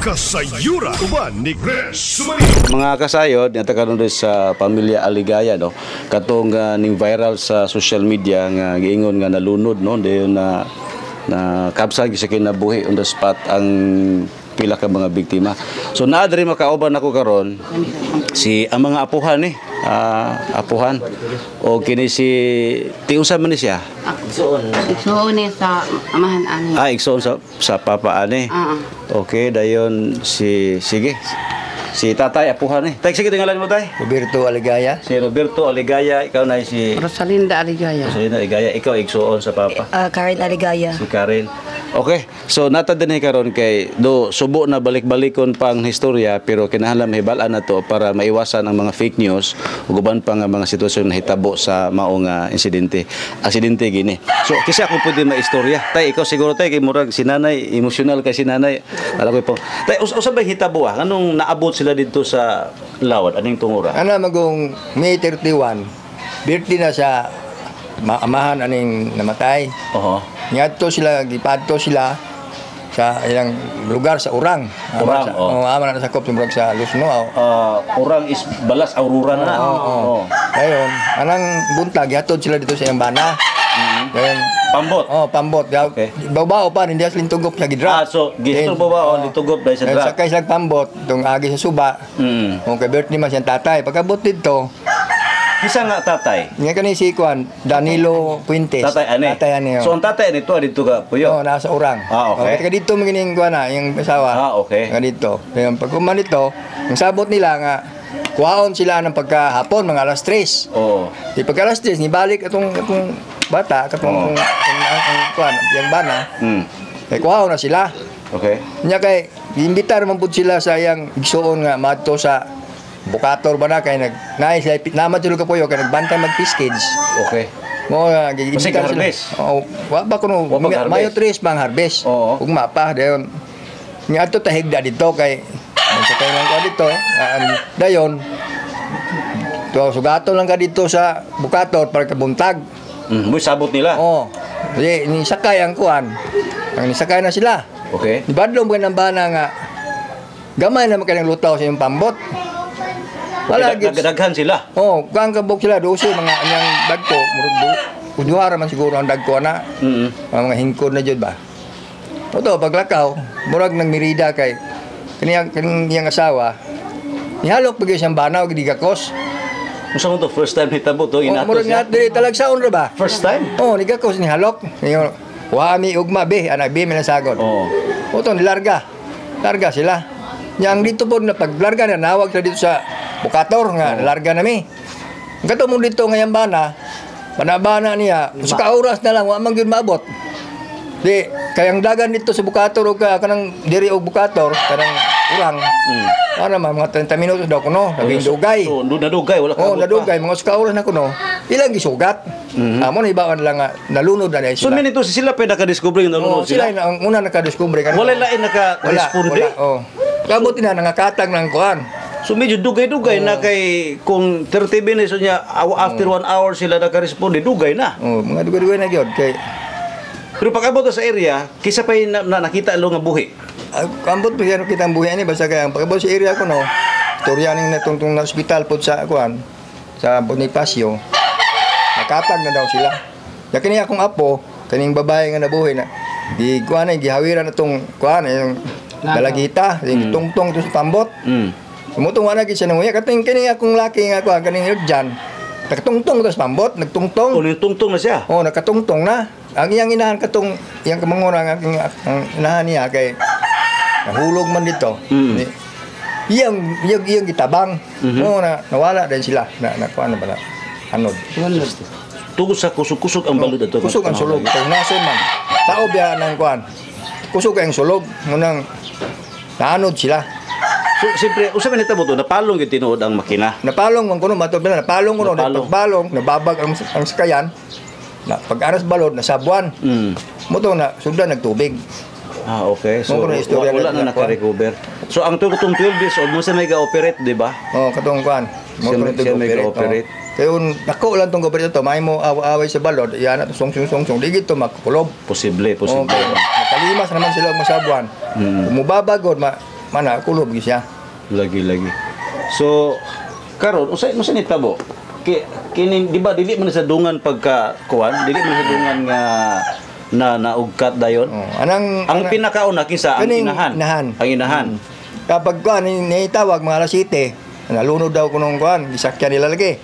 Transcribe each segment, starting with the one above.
Kasayura uban ni Chris Sumanino. Mga kasayod, natakaroon rin sa pamilya Aligaya, no? Katong ning viral sa social media nga giingon nga nalunod, no? Dayon na kabsag sa kinabuhi on the spot ang pila ka mga biktima. So naa diri makauban ako karon si ang mga apuhan apuhan o kini si tiusa man ni siya. Igsoon ni sa amahan ani. Igsoon sa papa ani. Okay, dayon sige. Si tatay apuhan Tay, sige tingalan mo tay. Roberto Aligaya. Si Roberto Aligaya, ikaw na si Rosalinda Aligaya. Rosalinda Aligaya, ikaw igsoon sa papa. Karen Aligaya. Si Karen. Okay, so natad din karon kay do subo na balik-balikon pang historya pero kinahanglan mahibalan na to para maiwasan ang mga fake news ug uban pa nga mga sitwasyon na hitabo sa maong insidente gini. So kasi ako pwede maistorya. Tay, ikaw siguro tay kay murag sinanay, emotional kay sinanay. Alam ko po. Tay, usa ba hitabo anong naabot sila dito sa Lawad aning tungura? Ana magong May 31. Birthday na sa amahan aning namatay. Ngadto sila, gipadto sila sa ilang lugar sa Urang. Urang, aman na sakop murag sa Lusno. Urang is Balas Aurora na. Dayon, anang buntag gihatod sila dito sa Yambana. Dayon, Pambot. Pambot. Okay. Babaw pa rin dias lintugop sa gidra. So gihitol babaw lintugop dahil sa dra. Sakay sila pambot tung agi sa suba. Kay birthday man siyang tatay. Pagkabot dito, kisa nga tatay. nga kani si Juan Danilo Puentes. Tatay ani. So ang tatay nito dito ka puyo. Nasa Urang. Okay. Kaya dito magining kuan yung asawa. Okay. Nga dito. Kaya pag kuman dito, ang sabot nila nga kuhaon sila ng pagkahapon mga alas 3. Di pagka alas 3 ni balik atong bata katong ang kuan yang bana. Kay kuhaon na sila. Okay. Nya kay giimbitar man pud sila sa yang igsuon nga madto sa Bukator ba na kay naay sila naman tulo ka puyo kay nagbantay mag-piskage. Okay. Mo giimbitar sila. Wa ba kuno mayo 3 pang harvest. Ug mapa dayon. Nya ato tahigda dito kay sakay lang ko dito. Dayon to sugato lang ka dito sa Bukator para kabuntag. Mo sabot nila. Di ni sakay ang kuan. Ang nisakay na sila. Okay. Ibadlong mo ng bana nga gamay na makalang lutaw sa yung pambot. Nagdaghan sila. Kang kabog sila 12 mga anyang dagko, murag kunyara man siguro ang dagko na. Mga hingkod na jud ba. Oto paglakaw, murag nang mirida kay kaniyang asawa. Nihalok pag siyang banaw gidi gakos. Unsa mo to first time hitabo to inatos. Murag nga dili talagsaon ra ba? First time? Ni gakos ni halok. Wa mi ugma be, anak be minasagod. Oto nilarga. Larga sila. Yang dito po na paglarga na nawag sila dito sa Bukator nga larga na mi. Kato mo dito ngayon bana, banabana niya, sa kauras na lang, wa man gyud maabot. Di, kayang dagan dito sa Bukator o kanang diri og Bukator, kanang Urang. Para mga 30 minutos daw kuno, naging dugay. Nadugay, wala ka. Nadugay, mga sa kauras na kuno, ilang gisugat. Amo na ibaan lang nga, nalunod na sila. So minito sila pa nakadiscover nga nalunod sila? Sila ang una nakadiscover. Wala lain naka-responde? Kabot na nangakatag ng kuan. So medyo dugay-dugay na kay kung 30 minutes niya after 1 hour sila naka-responde, dugay na. Mga dugay-dugay na gyud kay. Pero pag abot sa area, kisa pa nakita lo nga buhi. Ambot pa yan kita ang buhi ani basta kay ang pag-abot sa area ko no. Storya ning natungtong na ospital pod sa kuan sa Bonifacio. Nakatag na daw sila. Ya kini akong apo, kaning babae nga nabuhi na di kuan ay gihawiran atong kuan yung dalagita, yung tungtong to sa pambot. Sumutong wala gid siya nang uya kating kini akong laki nga kuan kaning Diyan. Nakatungtong to sa pambot, nagtungtong. Nagtungtong na siya. Nakatungtong na. Ang iyang inahan katong iyang kamangura ang inahan niya kay nahulog man dito. Iyang gitabang. Nawala din sila na kuan na bala. Anod. Tungod sa kusog-kusog ang balod ato. Kusog ang sulog. Kung nason man. Tao biya ng kuan. Kusog ang sulog. Munang naanod sila. So, siyempre, usapan nito mo to, napalong yung tinuod ang makina. Napalong man kuno, napalong kuno, napalong, nababag ang sakayan. Na pag-aras balod, nasabuan. Muto na, sundan nagtubig. Okay. So, wala na naka-recover. So, ang tutong 12 years old, mo siya may ga-operate, di ba? Katong kuan. Siya may ga-operate. Kaya nako lang tong gobyerno to, may mo away sa balod, iyan at song-song, digit to makukulob. Posible. Nakalimas naman sila masabuan. Mubabagod, mana kulob gyud siya. Lagi. So karon usay ni tabo? Kini di ba dili man sa dungan pagka kuan, dili man sa dungan nga na naugkat dayon. Ang pinakauna kinsa ang kaning inahan. Ang inahan. Kapag kuan ni tawag mga alas 7, nalunod daw kunong kuan, gisakyan nila lagi.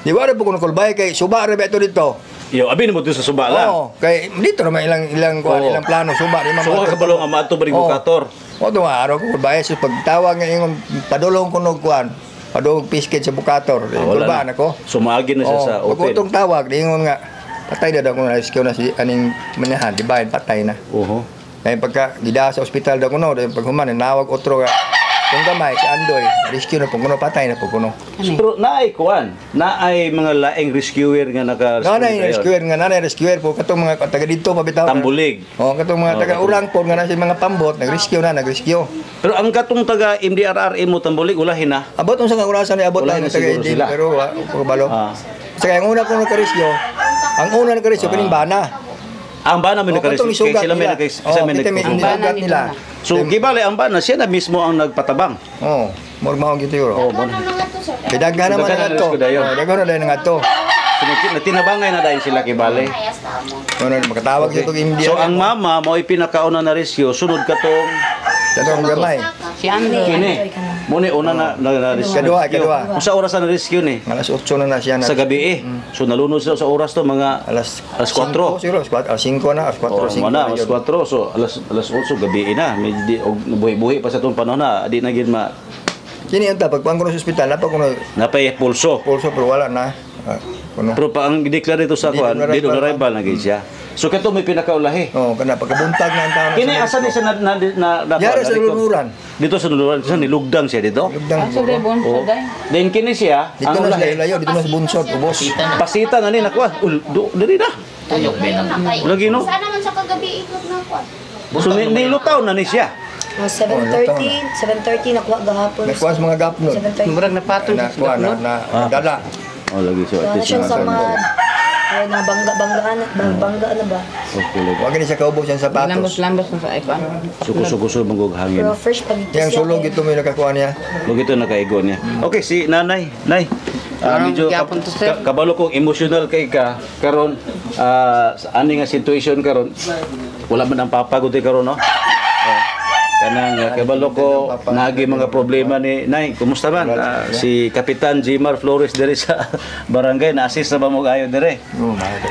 Di wala po kuno kulbay kay suba ra beto dito. Yo, abi mo sa suba lang. Oo, kay dito naman ilang kuan, ilang plano suba di So kabalo nga maato bari bukator. O to nga araw ko kulbay so pagtawag nga ingon padulong kuno kuan. Padulong pisket sa bukator. Kulbaan ako. Sumagi na siya sa open. Pagkutong tawag, di ingon nga patay na daw kung na-rescue na si aning manahan, di ba? Patay na. Kaya pagka gida sa ospital daw kuno, pag human, nawag otro nga, kung gamay, si Andoy, rescue na po kuno, patay na po kuno. Pero naay kuan, naay mga laing rescuer nga Nanay rescuer po, katong mga taga dito pabitaw. Tambulig. Katong mga taga urang po, nga na si mga pambot, nag-rescue. Pero ang katong taga MDRRM mo Tambulig, ulahin na. Abot mo sa orasan ni abot Wala lang na taga siguro MD, sila. pero balo. Sa ang una kong nag-rescue, kaning bana. Ang bana may nakarescue, sila may Ang bana nila. So, gibali ang bana, siya na mismo ang nagpatabang. Oo, mormahong gitu yun. Daghan naman Daghan na na ito. rescue dayon. Daghan na dayon nga ito. So, natinabangay na dahil sila kibali. Makatawag ito kay India. So, ang mama mo ay pinakauna na rescue, sunod ka tong Katong gamay. Si Andoy. kini. Muna una na rescue. Kadua. Kung sa oras na rescue ni? Alas 8 na siya. Sa gabi So, nalunod sila sa oras to, mga Alas 4. 5 na. Alas 4, 5 na, alas 4. So, alas 8, gabi na. Medyo buhi-buhi pa sa itong panahon na. Di na gid ma... Kini yung tapag. Pag kuno sa ospital, napag kuno Napay pulso. pulso pero wala na. Kuno. Pero pa ang declare dito sa kuan, di do arrival na gid siya. So kato may pinakaulahi. Kana pagkabuntag na ang taon. Kini asa ni sa na Yara sa luluran. Dito sa luluran, sa nilugdang siya dito. Lugdang. Aso de bon Oh. day. Then kini siya, Dito ang na sa ulahi. layo, dito na sa bunsod, ubos. Pasita na ni nakuha. Diri na. Lagi no. Sana man sa kagabi ikot na ko. So nilutaw na ni siya. 7:30 nakuha gahapon. Nakuha sa mga gapnod. 7:30. Murag napatol sa Nakuha na dala. Oh lagi so at Wala least siyang mga samad. Ay, banggaan na ba? Okay lagi. Huwag ni siya kaubos yung sapatos. Lambos-lambos na sa ikuan. Suko-suko mangog hangin. Pero fresh pa dito Yang sulog ito may nakakuha niya. Lagi ito nakaigo niya. Okay, si nanay. Nay. Medyo gyapon to, sir. kabalo kong emotional kay ka karon sa ani nga situation karon wala man ang papagod karon no. Kanang kabalo ko nagi mga problema ni nay. Kumusta man? Si Kapitan Jimar Flores diri sa barangay na assist na ba mo ayo dire?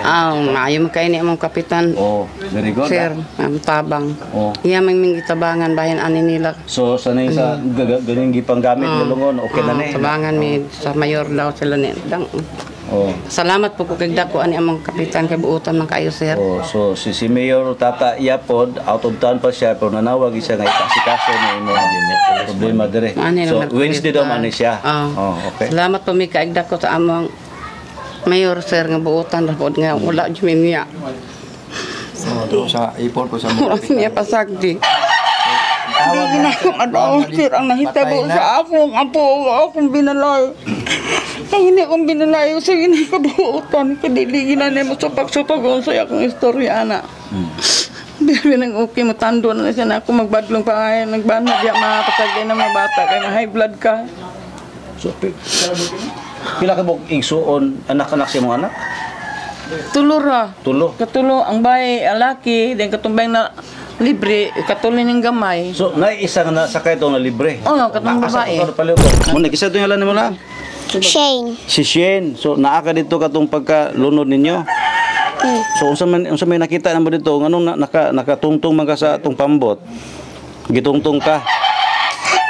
Maayo man kay ni among kapitan. Oh, very good. Sir, ang tabang. Oh. Iya man gitabangan bahin ani nila. So sanay sa ganing gipanggamit nilungon okay na ni. Tabangan mi sa mayor daw sila ni. Oh. Salamat po ko kay dako ani among kapitan kay buutan man kayo sir. Oh, so si Mayor Tata Yapod out of town pa siya pero nanawag siya nga ikasikaso ni mo problema dire. So Wednesday daw man ni siya. Oh, okay. Salamat po mi kay dako sa among mayor sir nga buutan ra pod nga wala jud mi niya. Sa ipon po sa Wala niya pasagdi. Hindi na akong sir ang nahitabo sa akong apo akong binalay. Ay, hindi akong binalay sa hindi kabuutan. Kadili na mo sa pagsutagon sa akong istorya na. Bibi nang okay, matando na siya na ako magbadlong pa ay nagbana diya mapasagay ng mga bata kay na high blood ka. So pila ka mo igsuon anak-anak sa mga anak? Tulo ra. Tulo. Katulo ang bay alaki, then katumbay na libre, katuloy ng gamay. So naisa nga na sakay to na libre. Oo, katong babae. Muna kisa to ngalan mo lang. Shane. Si Shane. So naa ka dito katong pagkalunod ninyo. So unsa may nakita namo dito nganong nakatungtong man ka sa atong pambot. Gitungtong ka.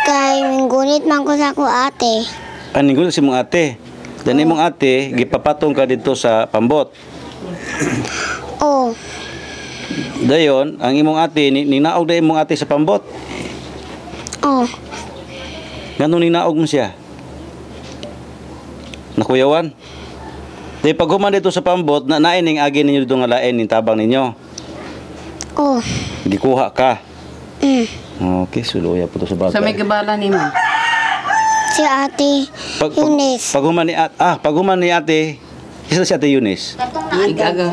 Kay minggunit man ko sa ko ate. Ani gud si mong ate. Dan imong ate gipapatong ka dito sa pambot. Oh. Dayon ang imong ate ninaog da imong ate sa pambot. Oh. Nganong ninaog mo siya? Nakuyawan. Di pag human dito sa pambot, naining agi ninyo dito nga lain yung tabang ninyo. Oh. Gikuha ka. Okay, suluya po to sa bagay. Sa may gabala ni mo. Si ate Eunice. Pag human ni ate, isa si ate Eunice. Igagaw.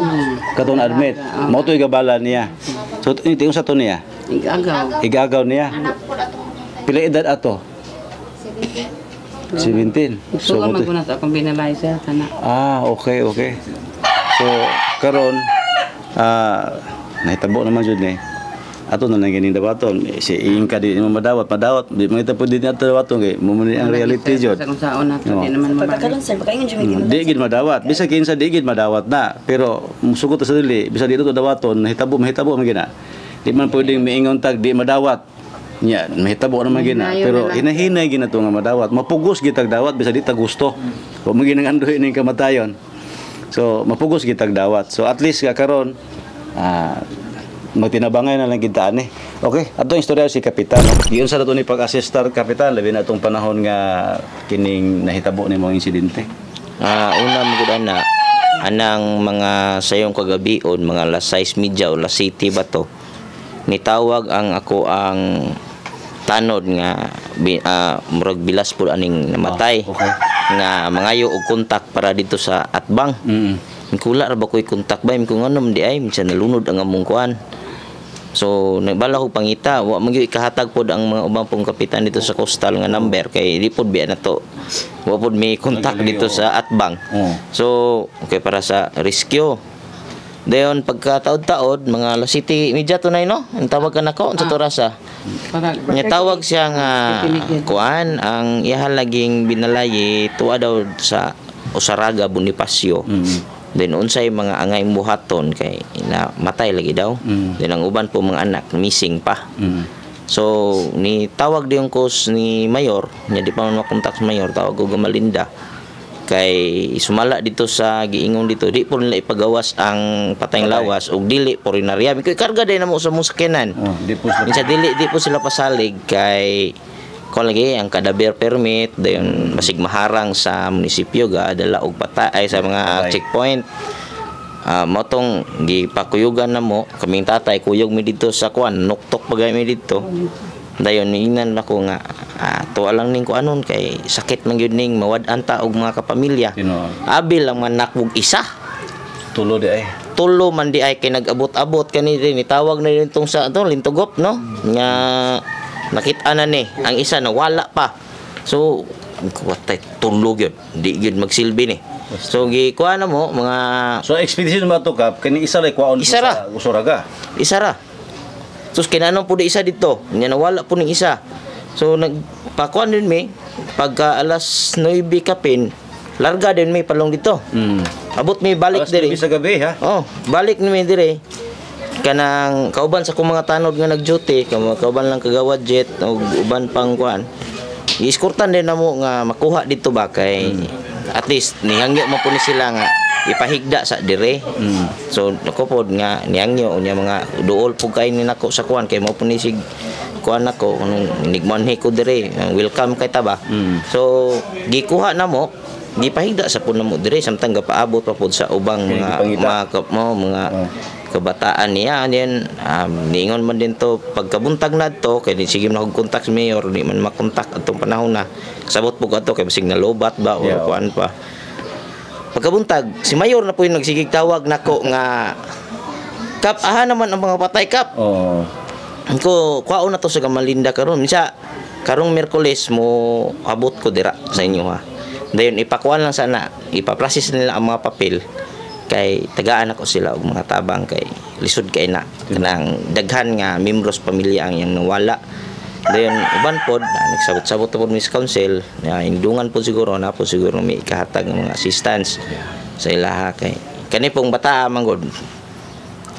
Katong admit. Mao to igabala niya. So tingin sa to niya. Igagaw. Igagaw niya. Pila edad ato? 17. So, buti- maguna sa akong binalay siya. Sana. okay. So, karon nahitabo naman jud ni. Ato na lang ganing dawaton. Si ingka di mo madawat. Di mangita po din ato dawaton kay mo man ang reality jud. Sa kung saan na Oo. di naman mabalik. Pagkakaroon sir, baka yun yung Di gid madawat. Bisa kinsa di gid madawat na. Pero musugot sa dili, bisa dito to dawaton, mahitabo man gina. Di man pwedeng miingon tag di madawat. Nya, mahitabo naman gina. Hinayon Pero na lang. hinahinay gina to nga madawat. Mapugos gitag dawat bisa di ta gusto. Wa mo ginang andoy ning kamatayon. So, mapugos gitag dawat. So, at least karon magtinabangay na lang kita ani. Okay, ato yung istorya si Kapitan. Giyon sa dato ni pag-assistar Kapitan labi na tong panahon nga kining nahitabo ni mga insidente. Una mo gud na anang mga sayong kagabion, mga alas 6 media o alas 7 ba to. Nitawag ang ako ang tanod nga murag bilas pud aning namatay. Okay. Nga mangayo og kontak para dito sa Atbang. Kula ra ba ko'y kontak ba kung ano di ay minsan nalunod ang among kuan. So nagbala ko pangita, wa man gyud ikahatag pod ang mga ubang pong kapitan dito sa coastal nga number kay di pod biya na to. Wa pod may kontak dito sa Atbang. So okay para sa rescue. Dayon pagkataod-taod mga alas 7 media tunay no. Ang tawag ka nako sa Torasa. Nya tawag siya nga kuan ang iha laging binalay tuwa daw sa Osaraga Bonifacio. Then unsay mga angay buhaton kay namatay lagi daw. Then ang uban po mga anak missing pa. So ni tawag diyon ko ni Mayor, nya di pa man makontak sa Mayor, tawag ko Gamalinda. Kay sumala dito sa giingon dito di po nila ipagawas ang patayng lawas ug dili po rinarya kay karga din namo sa muskenan. Di po sila. Minsan di po sila pasalig kay ko lagi ang kadaber permit dayon masig maharang sa munisipyo ga dala og patay sa mga checkpoint. Motong gipakuyugan namo kaming tatay kuyog mi dito sa kuan nuktok pagay mi dito. Dayon niinan ako nga tuwa lang ning ko anon kay sakit man gyud ning mawad-an ta og mga kapamilya. Abil lang man nakbog isa. Tulo di ay. Tulo man di ay kay nag-abot-abot kani rin itawag na rin tong sa lintugop no. Nga nakita na ni ang isa nawala pa. So watay tulo gyud. Di gyud magsilbi ni. So gikuha na mo mga So expedition mo to kap kani isa lay kwaon Isa ra. sa Usuraga. isa ra. Sus kinanong po di isa dito. Nya nawala po ning isa. So nagpakuan din mi pagka alas 9 kapin larga din mi palong dito. Abot mi balik Alas diri. 9 sa gabi ha. Oh, balik ni mi diri. Kanang kauban sa kong mga tanod nga nag-duty, kauban lang kagawad jet o uban pang kuan. I-escortan din namo nga makuha dito ba kay at least nihangyo mo po ni sila nga ipahigda sa dire. So nako pod nga nihangyo unya mga duol pug kay ni nako sa kuan kay mo po ni sig kuan nako kanang nigmanhi ko dire. Welcome kay ta ba. So gikuha namo gipahigda sa pud namo dire samtang gapaabot pa pod sa ubang mga kabataan niya then ningon man din to pagkabuntag na to kay di sige na kontak sa mayor di man makontak atong panahon na kasabot po ato kay basig na lobat ba o kuan pa pagkabuntag si mayor na po yung nagsigig tawag nako nga kap aha naman ang mga patay kap ko kuhaon na to sa Gamalinda karon minsa karong Miyerkules mo abot ko dira sa inyo ha dayon ipakuan lang sana ipaprocess nila ang mga papel kay tagaan ako sila og mga tabang kay lisod kay na kanang daghan nga membros pamilya ang yang nawala dayon uban pod nagsabot-sabot pod Miss Council indungan po siguro na po siguro may ikahatag ng mga assistance sa ilaha kay kani pong bata manggod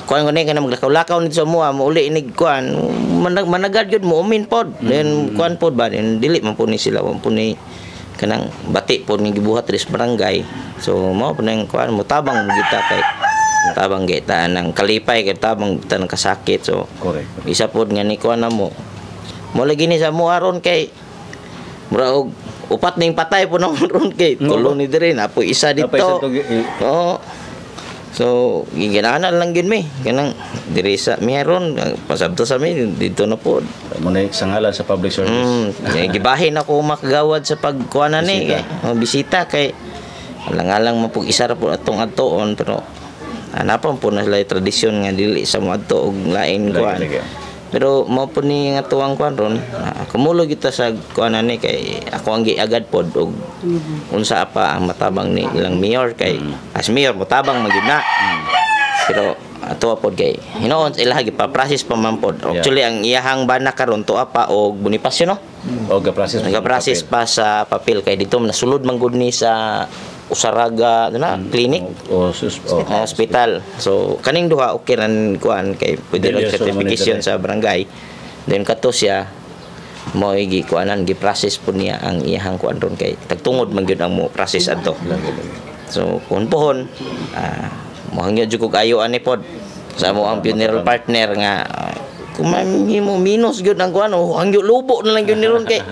kuan ngani kana maglakaw-lakaw nito sa mua mo uli inig kuan managad gyud mo umin pod then kuan pod ba then dili man po ni sila man po ni kanang bati po ni gibuhat ris barangay so mao po nang kuan mo tabang kita kay tabang kita nang kalipay kay tabang kita nang kasakit so correct isa pod nga ni kuan mo lagi ni sa mo aron kay mura og upat ning patay po na ron kay tulo ni dire na po isa dito oo so ginana lang gyud mi kanang diri sa meron pasabto sa mi dito na po mo na sangalan sa public service. Gibahin ako makagawad sa pagkuana ni bisita kay alang-alang mo pug isa ra po atong adtoon pero hanapan po na sila tradisyon nga dili sa mo adto og lain kuan Pero mo po ni nga tuwang kuan ron, kumulo kita sa kuan ani kay ako ang giagad pod og unsa pa ang matabang ni ilang mayor kay as mayor motabang magyud na. Pero tuwa pod kay hinoon ila gipa-process pa man pod. Actually ang iyahang bana karon tuwa pa og Bonifacio no. O Nagaprocess pa sa papel kay dito nasulod man gud ni sa Usaraga na clinic hospital. So kaning duha okay ran kuan kay pwede lang certification sa barangay. Then kato siya mo gi kuanan gi-process po niya ang iyahang kuan ron kay tagtungod man gyud ang mo process adto. So kun pohon mo hangyo jud kog ayo ani pod sa mo ang funeral partner nga kung mo minus gyud ang kuan hangyo lubo na lang gyud ni ron kay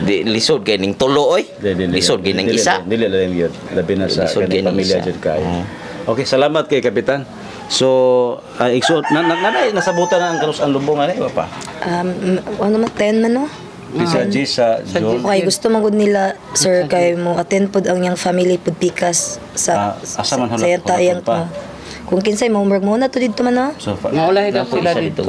di lisod kay ning tulo oy. Lisod kay ning isa. Dili lang yun. Labi na sa Lisod kay ning pamilya isa. jud kay. Okay, salamat kay Kapitan. So, nasabutan na ang karos ang lubong ani pa. Ano man 10 man no? Bisa G sa John. Okay, gusto magud nila sir kay mo attend pod ang yang family pod pikas sa asa man sa tayang pa. kung kinsay mo na to dito man no. So, Maulahi daw sila dito.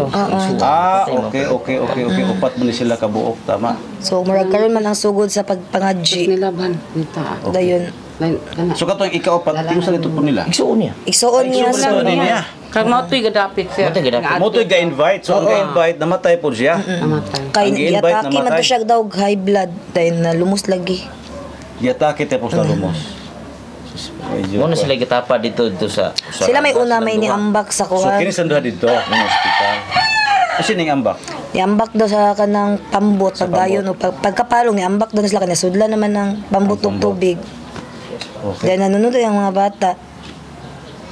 okay. Upat mo ni sila kabuok, tama. So murag karon man ang sugod sa pagpangadji. Nilaban nita. Dayon. So katong ikaw upat, tingin sa dito po nila. Igsuon niya. Igsuon niya sa niya. Kag mautoy gadapit sir. Mo to ga-invite. So ang ga-invite namatay po siya. kay Ang gi-invite giatake man namatay. to siya daw high blood dayon na lumos lagi. Yatake tapos na lumos. Mo na sila gitapa dito sa Sila may una may niambak sa So kuha. kini sanduha dito ng ospital. Kasi ning ambak. Niambak daw sa kanang pambot pagdayon o pagkapalong niambak daw na sila kanya sudla naman ng pambot ug tubig. Okay. Dahil nanonood yung mga bata.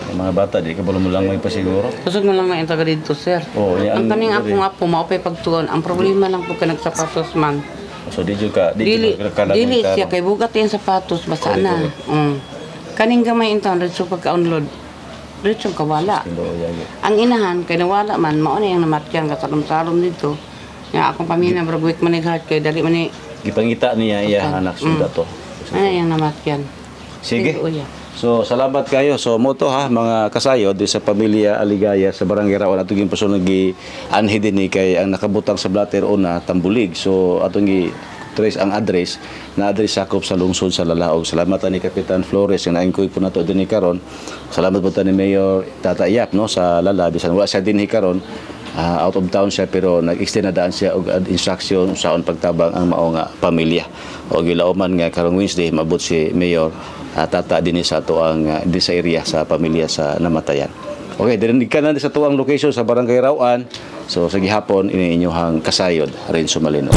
Yung mga bata di ka mo lang may pa siguro. Kusog mo lang may taga dito sir. Ang kaming apo maupay pagtuon. Ang problema lang po ka nagsapatos man. So di jud ka Dili siya kay bugat yung sapatos basa na. Kaning gamay inton ritso pagka-unload. Ritso kawala. Ang inahan kay nawala man mao na yang namatyan kasalom-salom dito. Nga akong pamilya bragwik man heart kay dali man ni gipangita niya iya anak suda to. ano yang namatyan. Sige. Uya. So salamat kayo. So mo to ha mga kasayod di sa pamilya Aligaya sa Barangay Raon atong gipuson gi anhi dinhi kay ang nakabutang sa blatter una Tambulig. So atong gi trace ang address na address sakop sa lungsod sa Lalaog. Salamat ni Kapitan Flores nga naingkoy po nato dinhi karon. Salamat po ni Mayor Tata Yap no sa Lala bisan wala siya dinhi karon. Out of town siya pero nag-extend na daan siya og instruction saon pagtabang ang mao nga pamilya. O gilauman nga karong Wednesday mabot si Mayor Tata dinhi sa ato ang di sa area sa pamilya sa namatayan. Okay, dirinig ka na sa tuang location sa Barangay Rawan. So sa gihapon ini inyong kasayod Renzo Malino.